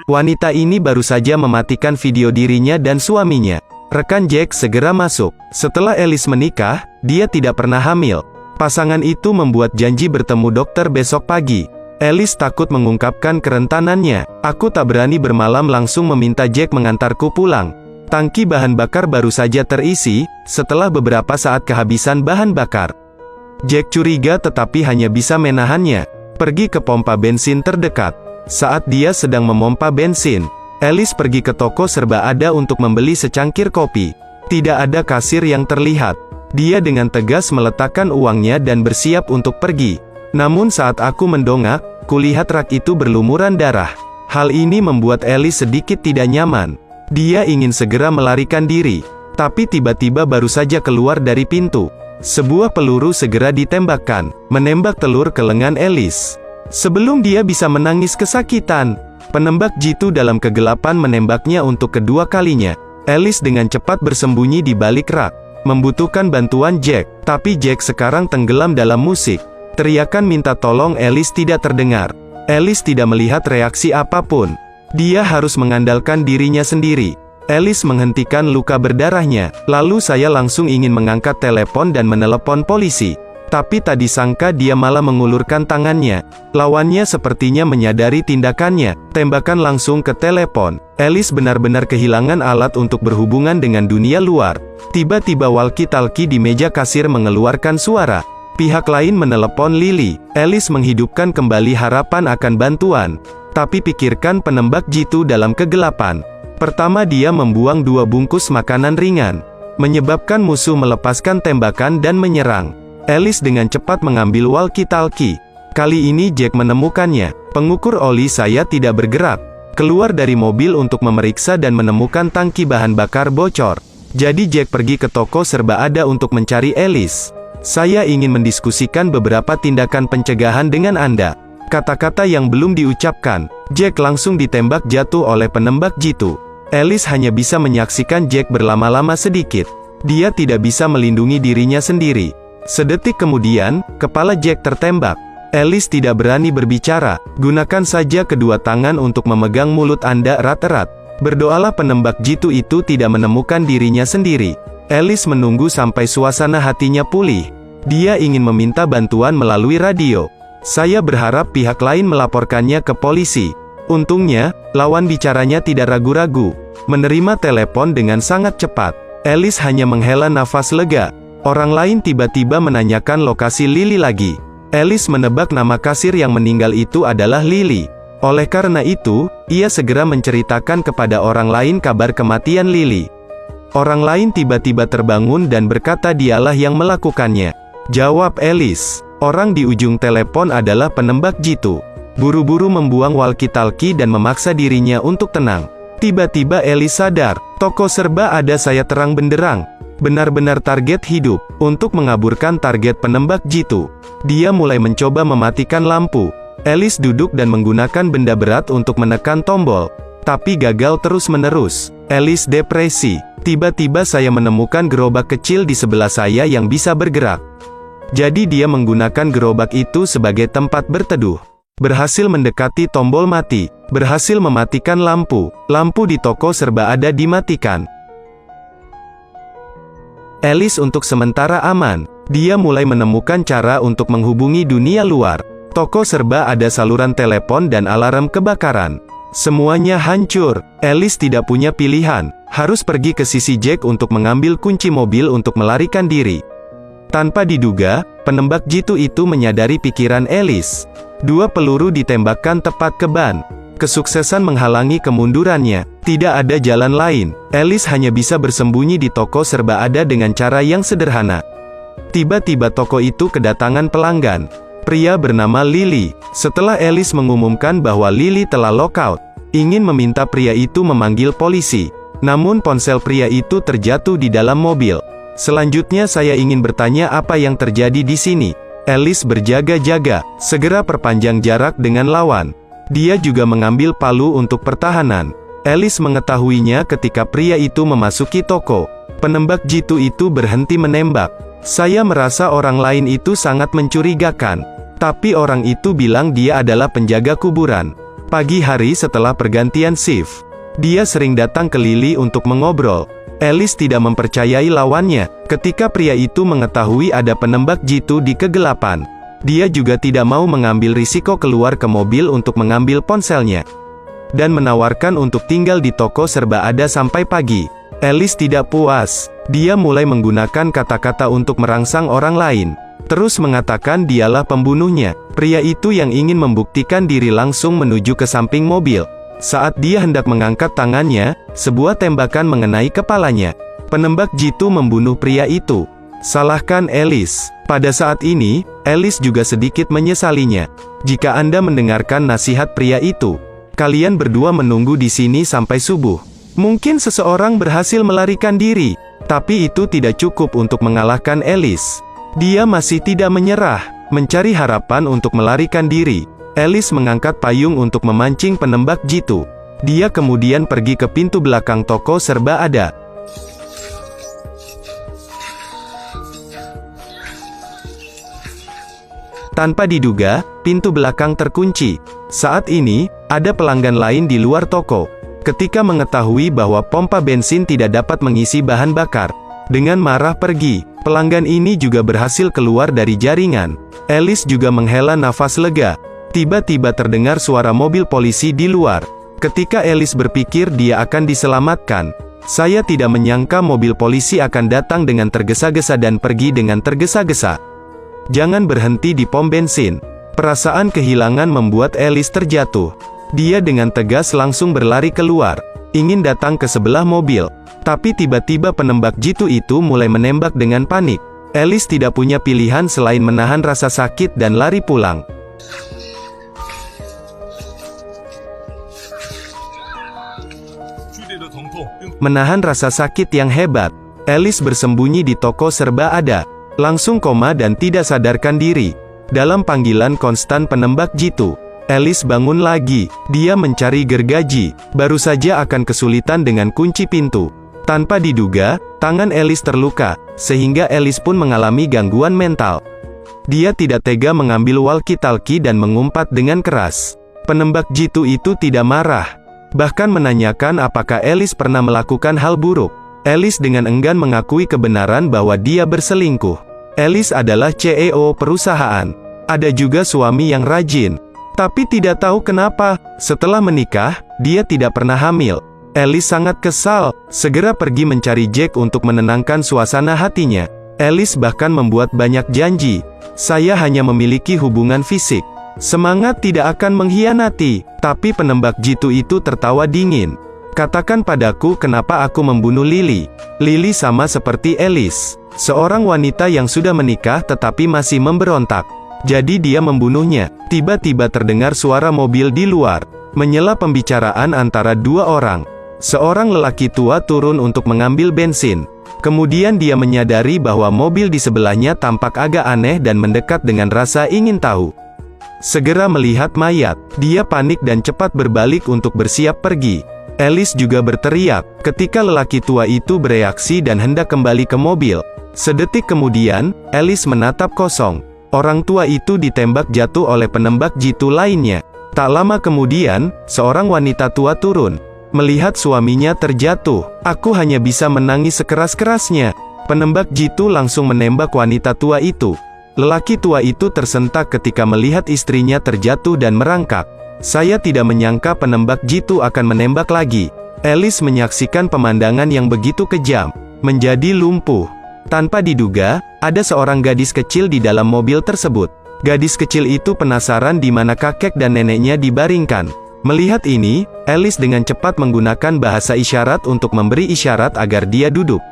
Wanita ini baru saja mematikan video dirinya dan suaminya. Rekan Jack segera masuk. Setelah Alice menikah, dia tidak pernah hamil. Pasangan itu membuat janji bertemu dokter besok pagi. Alice takut mengungkapkan kerentanannya. Aku tak berani bermalam, langsung meminta Jack mengantarku pulang. Tangki bahan bakar baru saja terisi, setelah beberapa saat kehabisan bahan bakar. Jack curiga tetapi hanya bisa menahannya. Pergi ke pompa bensin terdekat. Saat dia sedang memompa bensin, Alice pergi ke toko serba ada untuk membeli secangkir kopi. Tidak ada kasir yang terlihat. Dia dengan tegas meletakkan uangnya dan bersiap untuk pergi. Namun saat aku mendongak, kulihat rak itu berlumuran darah. Hal ini membuat Alice sedikit tidak nyaman. Dia ingin segera melarikan diri, tapi tiba-tiba baru saja keluar dari pintu. Sebuah peluru segera ditembakkan, menembak telur ke lengan Alice. Sebelum dia bisa menangis kesakitan, penembak jitu dalam kegelapan menembaknya untuk kedua kalinya. Alice dengan cepat bersembunyi di balik rak, membutuhkan bantuan Jack, tapi Jack sekarang tenggelam dalam musik. Teriakan minta tolong Alice tidak terdengar. Alice tidak melihat reaksi apapun. Dia harus mengandalkan dirinya sendiri. Alice menghentikan luka berdarahnya, lalu saya langsung ingin mengangkat telepon dan menelepon polisi. Tapi tak disangka dia malah mengulurkan tangannya. Lawannya sepertinya menyadari tindakannya, tembakan langsung ke telepon. Alice benar-benar kehilangan alat untuk berhubungan dengan dunia luar. Tiba-tiba walkie-talkie di meja kasir mengeluarkan suara. Pihak lain menelepon Lily. Alice menghidupkan kembali harapan akan bantuan. Tapi pikirkan penembak jitu dalam kegelapan. Pertama dia membuang 2 bungkus makanan ringan, menyebabkan musuh melepaskan tembakan dan menyerang. Alice dengan cepat mengambil walkie-talkie. Kali ini Jack menemukannya. Pengukur oli saya tidak bergerak. Keluar dari mobil untuk memeriksa dan menemukan tangki bahan bakar bocor. Jadi Jack pergi ke toko serba ada untuk mencari Alice. Saya ingin mendiskusikan beberapa tindakan pencegahan dengan Anda. Kata-kata yang belum diucapkan, Jack langsung ditembak jatuh oleh penembak jitu. Alice hanya bisa menyaksikan Jack berlama-lama sedikit. Dia tidak bisa melindungi dirinya sendiri. Sedetik kemudian, kepala Jack tertembak. Alice tidak berani berbicara. Gunakan saja kedua tangan untuk memegang mulut Anda erat-erat. Berdoalah penembak jitu itu tidak menemukan dirinya sendiri. Alice menunggu sampai suasana hatinya pulih. Dia ingin meminta bantuan melalui radio. Saya berharap pihak lain melaporkannya ke polisi. Untungnya, lawan bicaranya tidak ragu-ragu. Menerima telepon dengan sangat cepat. Alice hanya menghela nafas lega. Orang lain tiba-tiba menanyakan lokasi Lily lagi. Alice menebak nama kasir yang meninggal itu adalah Lily. Oleh karena itu, ia segera menceritakan kepada orang lain kabar kematian Lily. Orang lain tiba-tiba terbangun dan berkata dialah yang melakukannya. Jawab Alice. Orang di ujung telepon adalah penembak jitu. Buru-buru membuang walkie-talkie dan memaksa dirinya untuk tenang. Tiba-tiba Alice sadar, toko serba ada saya terang benderang. Benar-benar target hidup. Untuk mengaburkan target penembak jitu, dia mulai mencoba mematikan lampu. Alice duduk dan menggunakan benda berat untuk menekan tombol. Tapi gagal terus-menerus. Alice depresi. Tiba-tiba saya menemukan gerobak kecil di sebelah saya yang bisa bergerak. Jadi dia menggunakan gerobak itu sebagai tempat berteduh. Berhasil mendekati tombol mati. Berhasil mematikan lampu. Lampu di toko serba ada dimatikan. Alice untuk sementara aman. Dia mulai menemukan cara untuk menghubungi dunia luar. Toko serba ada saluran telepon dan alarm kebakaran. Semuanya hancur. Alice tidak punya pilihan. Harus pergi ke sisi Jack untuk mengambil kunci mobil untuk melarikan diri. Tanpa diduga, penembak jitu itu menyadari pikiran Alice. 2 peluru ditembakkan tepat ke ban. Kesuksesan menghalangi kemundurannya. Tidak ada jalan lain. Alice hanya bisa bersembunyi di toko serba ada dengan cara yang sederhana. Tiba-tiba toko itu kedatangan pelanggan. Pria bernama Lily. Setelah Alice mengumumkan bahwa Lily telah lockout, ingin meminta pria itu memanggil polisi. Namun ponsel pria itu terjatuh di dalam mobil. Selanjutnya saya ingin bertanya apa yang terjadi di sini. Alice berjaga-jaga, segera perpanjang jarak dengan lawan. Dia juga mengambil palu untuk pertahanan. Alice mengetahuinya ketika pria itu memasuki toko. Penembak jitu itu berhenti menembak. Saya merasa orang lain itu sangat mencurigakan. Tapi orang itu bilang dia adalah penjaga kuburan. Pagi hari setelah pergantian shift, dia sering datang ke Lily untuk mengobrol. Alice tidak mempercayai lawannya. Ketika pria itu mengetahui ada penembak jitu di kegelapan, dia juga tidak mau mengambil risiko keluar ke mobil untuk mengambil ponselnya dan menawarkan untuk tinggal di toko serba ada sampai pagi. Alice tidak puas. Dia mulai menggunakan kata-kata untuk merangsang orang lain. Terus mengatakan dialah pembunuhnya. Pria itu yang ingin membuktikan diri langsung menuju ke samping mobil. Saat dia hendak mengangkat tangannya, sebuah tembakan mengenai kepalanya. Penembak jitu membunuh pria itu. Salahkan Alice. Pada saat ini, Alice juga sedikit menyesalinya. Jika Anda mendengarkan nasihat pria itu, kalian berdua menunggu di sini sampai subuh. Mungkin seseorang berhasil melarikan diri, tapi itu tidak cukup untuk mengalahkan Alice. Dia masih tidak menyerah, mencari harapan untuk melarikan diri. Alice mengangkat payung untuk memancing penembak jitu. Dia kemudian pergi ke pintu belakang toko serba ada. Tanpa diduga, pintu belakang terkunci. Saat ini, ada pelanggan lain di luar toko. Ketika mengetahui bahwa pompa bensin tidak dapat mengisi bahan bakar, dengan marah pergi. Pelanggan ini juga berhasil keluar dari jaringan. Alice juga menghela nafas lega. Tiba-tiba terdengar suara mobil polisi di luar. Ketika Alice berpikir dia akan diselamatkan, saya tidak menyangka mobil polisi akan datang dengan tergesa-gesa dan pergi dengan tergesa-gesa. Jangan berhenti di pom bensin. Perasaan kehilangan membuat Alice terjatuh. Dia dengan tegas langsung berlari keluar, ingin datang ke sebelah mobil. Tapi tiba-tiba penembak jitu itu mulai menembak dengan panik. Alice tidak punya pilihan selain menahan rasa sakit dan lari pulang. Menahan rasa sakit yang hebat, Alice bersembunyi di toko serba ada. Langsung koma dan tidak sadarkan diri. Dalam panggilan konstan penembak jitu, Alice bangun lagi. Dia mencari gergaji. Baru saja akan kesulitan dengan kunci pintu. Tanpa diduga, tangan Alice terluka, sehingga Alice pun mengalami gangguan mental. Dia tidak tega mengambil walkie-talkie dan mengumpat dengan keras. Penembak jitu itu tidak marah, bahkan menanyakan apakah Alice pernah melakukan hal buruk. Alice dengan enggan mengakui kebenaran bahwa dia berselingkuh. Alice adalah CEO perusahaan. Ada juga suami yang rajin. Tapi tidak tahu kenapa, setelah menikah, dia tidak pernah hamil. Alice sangat kesal, segera pergi mencari Jack untuk menenangkan suasana hatinya. Alice bahkan membuat banyak janji. Saya hanya memiliki hubungan fisik. Semangat tidak akan mengkhianati. Tapi penembak jitu itu tertawa dingin. Katakan padaku kenapa aku membunuh Lily. Lily sama seperti Alice. Seorang wanita yang sudah menikah tetapi masih memberontak. Jadi dia membunuhnya. Tiba-tiba terdengar suara mobil di luar. Menyela pembicaraan antara dua orang. Seorang lelaki tua turun untuk mengambil bensin. Kemudian dia menyadari bahwa mobil di sebelahnya tampak agak aneh dan mendekat dengan rasa ingin tahu. Segera melihat mayat, dia panik dan cepat berbalik untuk bersiap pergi. Alice juga berteriak, ketika lelaki tua itu bereaksi dan hendak kembali ke mobil. Sedetik kemudian, Alice menatap kosong. Orang tua itu ditembak jatuh oleh penembak jitu lainnya. Tak lama kemudian, seorang wanita tua turun. Melihat suaminya terjatuh, aku hanya bisa menangis sekeras-kerasnya. Penembak jitu langsung menembak wanita tua itu. Lelaki tua itu tersentak ketika melihat istrinya terjatuh dan merangkak. Saya tidak menyangka penembak jitu akan menembak lagi. Alice menyaksikan pemandangan yang begitu kejam, menjadi lumpuh. Tanpa diduga, ada seorang gadis kecil di dalam mobil tersebut. Gadis kecil itu penasaran di mana kakek dan neneknya dibaringkan. Melihat ini, Alice dengan cepat menggunakan bahasa isyarat untuk memberi isyarat agar dia duduk.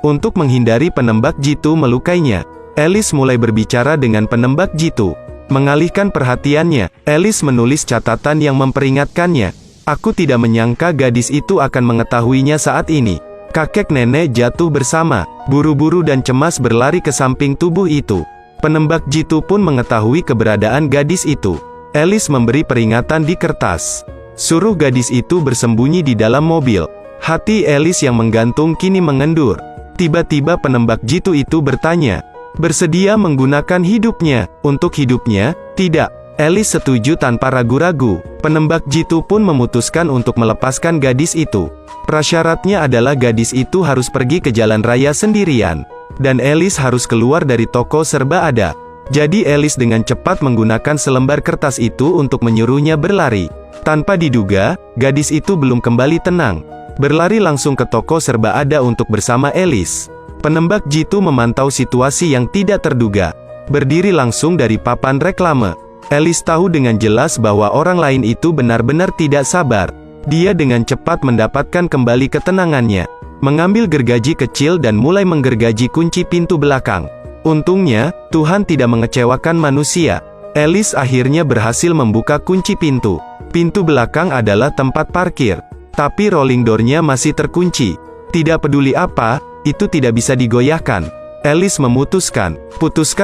Untuk menghindari penembak jitu melukainya, Alice mulai berbicara dengan penembak jitu. Mengalihkan perhatiannya, Alice menulis catatan yang memperingatkannya. Aku tidak menyangka gadis itu akan mengetahuinya saat ini. Kakek nenek jatuh bersama, buru-buru dan cemas berlari ke samping tubuh itu. Penembak jitu pun mengetahui keberadaan gadis itu. Alice memberi peringatan di kertas. Suruh gadis itu bersembunyi di dalam mobil. Hati Alice yang menggantung kini mengendur. Tiba-tiba penembak jitu itu bertanya, bersedia menggunakan hidupnya untuk hidupnya? Tidak. Alice setuju tanpa ragu-ragu. Penembak jitu pun memutuskan untuk melepaskan gadis itu. Prasyaratnya adalah gadis itu harus pergi ke jalan raya sendirian. Dan Alice harus keluar dari toko serba ada. Jadi Alice dengan cepat menggunakan selembar kertas itu untuk menyuruhnya berlari. Tanpa diduga, gadis itu belum kembali tenang. Berlari langsung ke toko serba ada untuk bersama Alice. Penembak jitu memantau situasi yang tidak terduga. Berdiri langsung dari papan reklame. Alice tahu dengan jelas bahwa orang lain itu benar-benar tidak sabar. Dia dengan cepat mendapatkan kembali ketenangannya. Mengambil gergaji kecil dan mulai menggergaji kunci pintu belakang. Untungnya, Tuhan tidak mengecewakan manusia. Alice akhirnya berhasil membuka kunci pintu. Pintu belakang adalah tempat parkir. Tapi rolling door-nya masih terkunci. Tidak peduli apa, itu tidak bisa digoyahkan. Alice memutuskan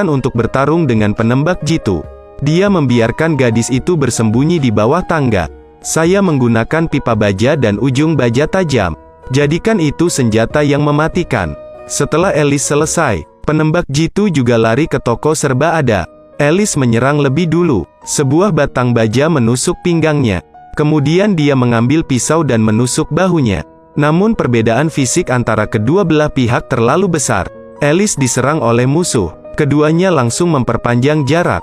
untuk bertarung dengan penembak jitu. Dia membiarkan gadis itu bersembunyi di bawah tangga. Saya menggunakan pipa baja dan ujung baja tajam. Jadikan itu senjata yang mematikan. Setelah Alice selesai, penembak jitu juga lari ke toko serba ada. Alice menyerang lebih dulu. Sebuah batang baja menusuk pinggangnya. Kemudian dia mengambil pisau dan menusuk bahunya. Namun perbedaan fisik antara kedua belah pihak terlalu besar. Alice diserang oleh musuh. Keduanya langsung memperpanjang jarak.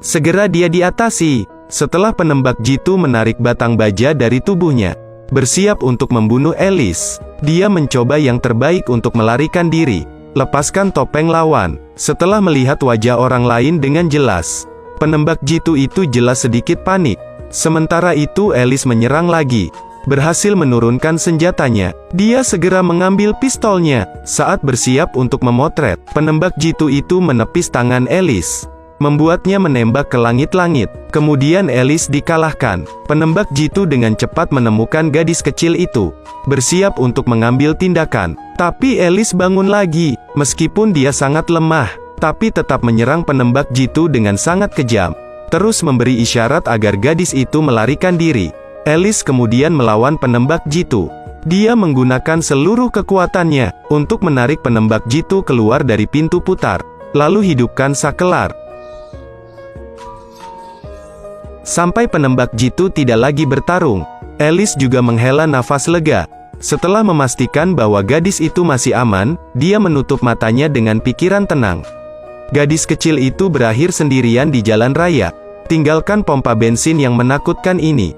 Segera dia diatasi. Setelah penembak jitu menarik batang baja dari tubuhnya, bersiap untuk membunuh Alice, dia mencoba yang terbaik untuk melarikan diri. Lepaskan topeng lawan. Setelah melihat wajah orang lain dengan jelas, penembak jitu itu jelas sedikit panik. Sementara itu Alice menyerang lagi. Berhasil menurunkan senjatanya. Dia segera mengambil pistolnya. Saat bersiap untuk memotret, penembak jitu itu menepis tangan Alice, membuatnya menembak ke langit-langit. Kemudian Alice dikalahkan. Penembak jitu dengan cepat menemukan gadis kecil itu, bersiap untuk mengambil tindakan. Tapi Alice bangun lagi. Meskipun dia sangat lemah, tapi tetap menyerang penembak jitu dengan sangat kejam. Terus memberi isyarat agar gadis itu melarikan diri. Alice kemudian melawan penembak jitu. Dia menggunakan seluruh kekuatannya untuk menarik penembak jitu keluar dari pintu putar, lalu hidupkan sakelar. Sampai penembak jitu tidak lagi bertarung, Alice juga menghela nafas lega. Setelah memastikan bahwa gadis itu masih aman, dia menutup matanya dengan pikiran tenang. Gadis kecil itu berakhir sendirian di jalan raya. Tinggalkan pompa bensin yang menakutkan ini.